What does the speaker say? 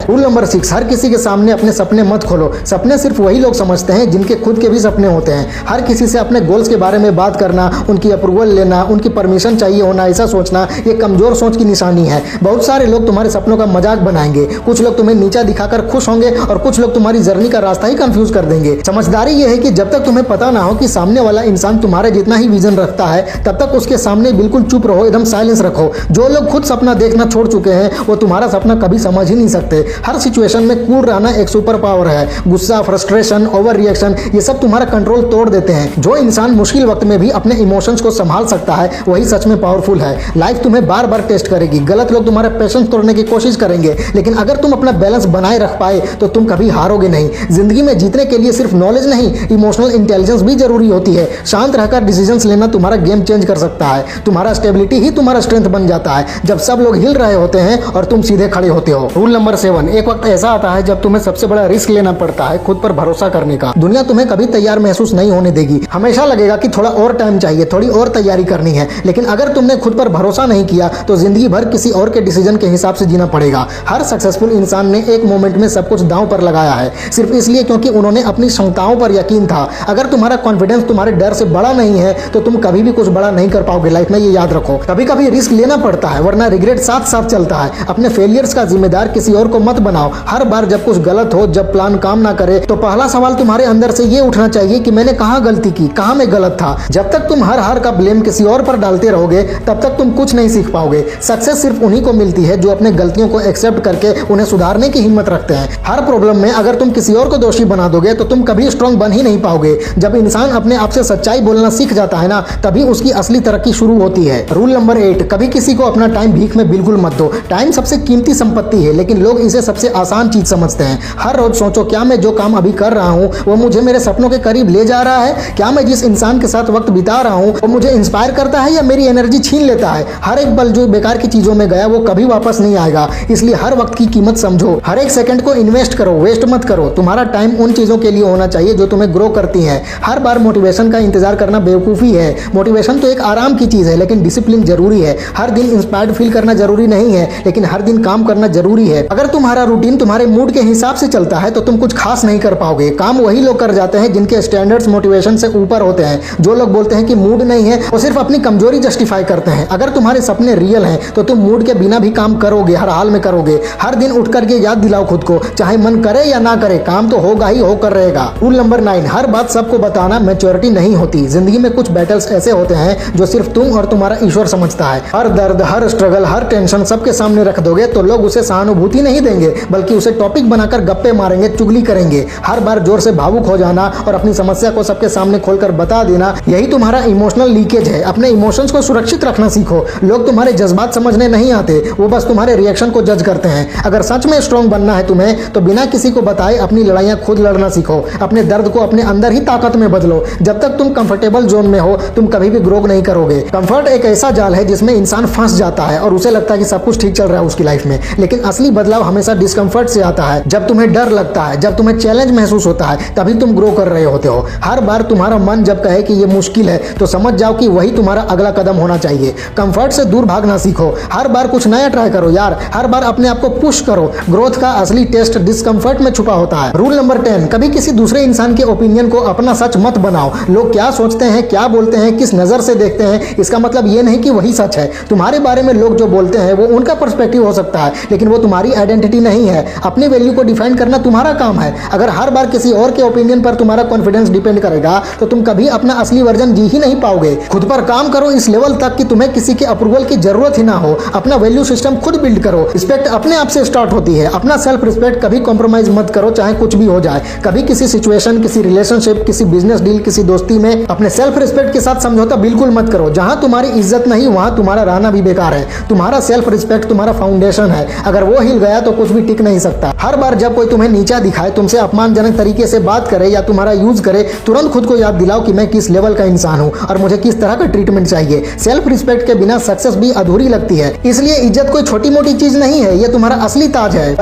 Rule number 6, हर किसी के सामने अपने सपने मत खोलो। सपने सिर्फ वही लोग समझते हैं जिनके खुद के भी सपने होते हैं। हर किसी से अपने गोल्स के बारे में बात करना, उनकी अप्रूवल लेना, उनकी परमिशन चाहिए होना, ऐसा सोचना ये कमजोर सोच की निशानी है। बहुत सारे लोग तुम्हारे सपनों का मजाक बनाएंगे, कुछ लोग तुम्हें नीचा दिखाकर खुश होंगे और कुछ लोग तुम्हारी जर्नी का रास्ता ही कंफ्यूज कर देंगे। समझदारी ये है कि जब तक तुम्हें पता ना हो कि सामने वाला इंसान तुम्हारे जितना ही विजन रखता है, तब तक उसके सामने बिल्कुल चुप रहो, एकदम साइलेंस रखो। जो लोग खुद सपना देखना छोड़ चुके हैं वो तुम्हारा सपना कभी समझ ही नहीं सकते। हर सिचुएशन में कूल रहना एक सुपर पावर है। गुस्सा, फ्रस्ट्रेशन, ओवर रिएक्शन ये सब तुम्हारा कंट्रोल तोड़ देते हैं। जो इंसान मुश्किल वक्त में भी अपने इमोशंस को संभाल सकता है वही सच में पावरफुल है। लाइफ तुम्हें बार बार टेस्ट करेगी, गलत लोग तुम्हारा पेशेंस तोड़ने की कोशिश करेंगे, लेकिन अगर तुम अपना बैलेंस बनाए रख पाए तो तुम कभी हारोगे नहीं। जिंदगी में जीतने के लिए सिर्फ नॉलेज नहीं, इमोशनल इंटेलिजेंस भी जरूरी होती है। शांत रहकर डिसीजंस लेना तुम्हारा गेम चेंज कर सकता है। तुम्हारा स्टेबिलिटी ही तुम्हारा स्ट्रेंथ बन जाता है जब सब लोग हिल रहे होते हैं और तुम सीधे खड़े होते हो। रूल नंबर 7, एक वक्त ऐसा आता है जब तुम्हें सबसे बड़ा रिस्क लेना पड़ता है खुद पर भरोसा करने का। दुनिया तुम्हें कभी तैयार महसूस नहीं होने देगी। हमेशा लगेगा कि थोड़ा और टाइम चाहिए, थोड़ी और तैयारी करनी है, लेकिन अगर तुमने खुद पर भरोसा नहीं किया तो जिंदगी भर किसी और के डिसीजन के हिसाब से जीना पड़ेगा। हर सक्सेसफुल इंसान ने एक मोमेंट में सब कुछ दांव पर लगाया है, सिर्फ इसलिए क्योंकि उन्होंने अपनी क्षमताओं पर यकीन था। अगर तुम्हारा कॉन्फिडेंस तुम्हारे डर से बड़ा नहीं है तो तुम कभी भी कुछ बड़ा नहीं कर पाओगे लाइफ में, ये याद रखो। कभी कभी रिस्क लेना पड़ता है वरना रिग्रेट साथ साथ चलता है। अपने फेलियर्स का जिम्मेदार किसी और को मत बनाओ। हर बार जब कुछ गलत हो, जब प्लान काम ना करे, तो पहला सवाल तुम्हारे अंदर से ये उठना चाहिए कि मैंने कहाँ गलती की, कहाँ मैं गलत था। जब तक तुम हर हार का ब्लेम किसी और पर डालते रहोगे तब तक तुम कुछ नहीं सीख पाओगे। सक्सेस सिर्फ उन्हीं को मिलती है जो अपने गलतियों को एक्सेप्ट करके उन्हें सुधारने की हिम्मत रखते हैं। हर प्रॉब्लम में अगर तुम किसी और को दोषी बना दोगे तो तुम कभी स्ट्रांग बन ही नहीं पाओगे। जब इंसान अपने आप से सच्चाई बोलना सीख जाता है ना, तभी उसकी असली तरक्की शुरू होती है। रूल नंबर 8, कभी किसी को अपना टाइम भीख में बिल्कुल मत दो। टाइम सबसे कीमती संपत्ति है, लेकिन लोग इसे सबसे आसान चीज समझते हैं। हर रोज सोचो, क्या मैं जो काम अभी कर रहा हूँ वो मुझे मेरे सपनों के करीब ले जा रहा है? क्या मैं जिस इंसान के साथ वक्त बिता रहा हूँ वो मुझे इंस्पायर करता है या मेरी एनर्जी छीन लेता है? हर एक पल जो बेकार की चीजों में गया वो कभी वापस नहीं आएगा, इसलिए हर वक्त की कीमत समझो। हर एक सेकंड को इन्वेस्ट करो, वेस्ट मत करो। तुम्हारा टाइम उन चीजों के लिए होना चाहिए जो तुम्हें ग्रो करती हैं। हर बार मोटिवेशन का इंतजार करना बेवकूफी है। मोटिवेशन तो एक आराम की चीज है, लेकिन डिसिप्लिन जरूरी है। हर दिन इंस्पायर्ड फील करना जरूरी नहीं है, लेकिन हर दिन काम करना जरूरी है। अगर तुम्हारा रूटीन तुम्हारे मूड के हिसाब से चलता है तो तुम कुछ खास नहीं कर पाओगे। काम वही लोग कर जाते हैं जिनके स्टैंडर्ड्स मोटिवेशन से ऊपर होते हैं। जो लोग बोलते हैं कि मूड नहीं है वो सिर्फ अपनी कमजोरी जस्टिफाई करते हैं। अगर तुम्हारे सपने रियल हैं तो तुम मूड के बिना भी काम करोगे, हर हाल में करोगे। हर दिन उठ करके याद दिलाओ खुद को, चाहे मन करे या ना करे, काम तो होगा ही होकर रहेगा। रूल नंबर 9, हर बात सबको बताना मैच्योरिटी नहीं होती। जिंदगी में कुछ बैटल्स ऐसे होते हैं जो सिर्फ तुम और तुम्हारा ईश्वर समझता है। हर दर्द, हर स्ट्रगल, हर टेंशन सबके सामने रख दोगे तो लोग उसे सहानुभूति नहीं देंगे, बल्कि उसे टॉपिक बनाकर गप्पे मारेंगे, चुगली करेंगे। हर बार जोर से भावुक हो जाना और अपनी समस्या को सबके सामने खोलकर बता देना, यही तुम्हारा इमोशनल लीकेज है। अपने इमोशंस को सुरक्षित रखना सीखो। लोग तुम्हारे जज्बात समझने नहीं आते, वो बस तुम्हारे रिएक्शन को जज करते हैं। अगर सच में स्ट्रांग बनना है तुम्हें तो बिना किसी को बताए अपनी लड़ाइयां खुद लड़ना सीखो। अपने दर्द को अपने अंदर ही ताकत में बदलो। जब तक तुम कंफर्टेबल जोन में हो तुम कभी भी ग्रो नहीं करोगे। कंफर्ट एक ऐसा जाल है जिसमें इंसान फंस जाता है और उसे लगता है कि सब कुछ ठीक चल रहा है उसकी लाइफ में, लेकिन असली बदलाव हमेशा डिस्कम्फर्ट से आता है। जब तुम्हें डर लगता है, जब तुम्हें चैलेंज महसूस होता है, तभी तुम ग्रो कर रहे होते हो। हर बार तुम्हारा मन जब कहे कि ये मुश्किल है तो समझ जाओ कि वही तुम्हारा अगला कदम होना चाहिए। कंफर्ट से दूर भागना सीखो। हर बार कुछ नया ट्राई करो यार, हर बार अपने आप को पुश करो। ग्रोथ का असली टेस्ट डिस्कम्फर्ट में छुपा होता है। रूल नंबर 10, कभी किसी दूसरे इंसान के ओपिनियन को अपना सच मत बनाओ। लोग क्या सोचते हैं, क्या बोलते हैं, किस नजर से देखते हैं, इसका मतलब ये नहीं कि वही सच है। तुम्हारे बारे में लोग जो बोलते हैं वो उनका पर्सपेक्टिव हो सकता है, लेकिन वो तुम्हारी आइडेंटिटी नहीं है। अपनी वैल्यू को डिफाइन करना तुम्हारा काम है। अगर हर बार किसी और के ओपिनियन पर तुम्हारा कॉन्फिडेंस डिपेंड करेगा तो तुम कभी अपना असली वर्जन जी ही नहीं पाओगे। खुद पर काम करो इस लेवल तक कि तुम्हें किसी के अप्रूवल की जरूरत ही ना हो। अपना वैल्यू सिस्टम खुद बिल्ड करो। रिस्पेक्ट अपने आप से स्टार्ट होती है। अपना सेल्फ रिस्पेक्ट कभी कॉम्प्रोमाइज मत करो, चाहे कुछ भी हो जाए। कभी किसी सिचुएशन, किसी रिलेशनशिप, किसी बिजनेस डील, किसी दोस्ती में अपने सेल्फ रिस्पेक्ट के साथ समझौता बिल्कुल मत करो। जहां तुम्हारी इज्जत नहीं वहां तुम्हारा रहना भी बेकार है। तुम्हारा सेल्फ रिस्पेक्ट तुम्हारा फाउंडेशन है, अगर वो हिल गया तो कुछ भी टिक नहीं सकता। हर बार जब कोई तुम्हें नीचा दिखाए, तुमसे अपमानजनक तरीके से बात करे या तुम्हारा यूज करे, तुरंत खुद को याद दिलाओ कि मैं किस लेवल का इंसान हूं और मुझे किस तरह का ट्रीटमेंट चाहिए। सेल्फ रिस्पेक्ट के बिना सक्सेस भी अधूरी लगती है, इसलिए इज्जत कोई छोटी मोटी चीज नहीं है, ये तुम्हारा असली ताज है।